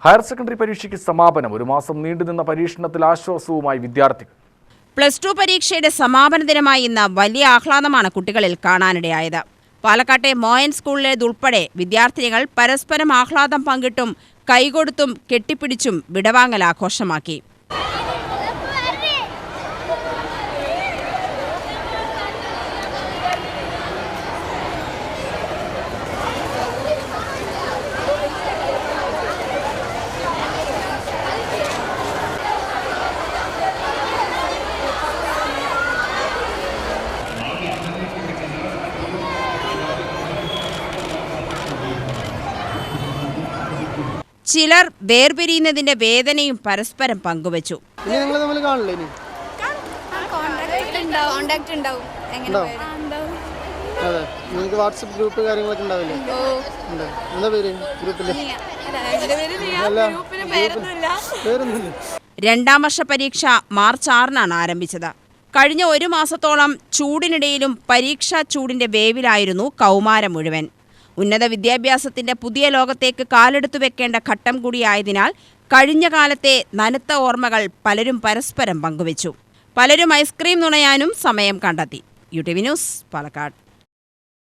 Higher secondary പരീക്ഷയ്ക്ക് സമാപനം. ഒരു മാസം നീണ്ടുനിന്ന പരീക്ഷണത്തിൽ ആശ്വാസവുമായി വിദ്യാർത്ഥികൾ. +2 പരീക്ഷയുടെ സമാപന ദിനമായി ഇന്ന് വലിയ ആഹ്ലാദമാണ് കുട്ടികളിൽ കാണാനിടയായത്. പാലക്കാട്ടെ മോയൻ സ്കൂളിലേതുൾപ്പെടെ വിദ്യാർത്ഥിനികൾ പരസ്പരം ആഹ്ലാദം പങ്കിട്ടും കൈകൊടുത്തും കെട്ടിപ്പിടിച്ചും വിടവാങ്ങൽ ആഘോഷമാക്കി. ചിലർ വേർപിരിയുന്നതിന്റെ വേദനയും പരസ്പരം പങ്കുവച്ചു. വാട്സ്ആപ്പ് ഗ്രൂപ്പ് കാര്യങ്ങളൊക്കെ ഉണ്ടാവില്ലേ? എന്താ പേര് ഗ്രൂപ്പില്? രണ്ടാം വർഷ പരീക്ഷ മാർച്ച് 6-നാണ് ആരംഭിച്ചത്. കഴിഞ്ഞ ഒരു മാസത്തോളം ചൂടിനിടയിലും പരീക്ഷാ ചൂടിന്റെ വേവിലായിരുന്നു കൗമാരം മുഴുവൻ. ഉന്നത വിദ്യാഭ്യാസത്തിന്റെ പുതിയ ലോകത്തേക്ക് കാലെടുത്തു വെക്കേണ്ട ഘട്ടം കൂടിയായതിനാൽ കഴിഞ്ഞ കാലത്തെ നനുത്ത ഓർമ്മകൾ പലരും പരസ്പരം പങ്കുവച്ചു. പലരും ഐസ്ക്രീം നുണയാനും സമയം കണ്ടെത്തി. UTV news, Palakkad.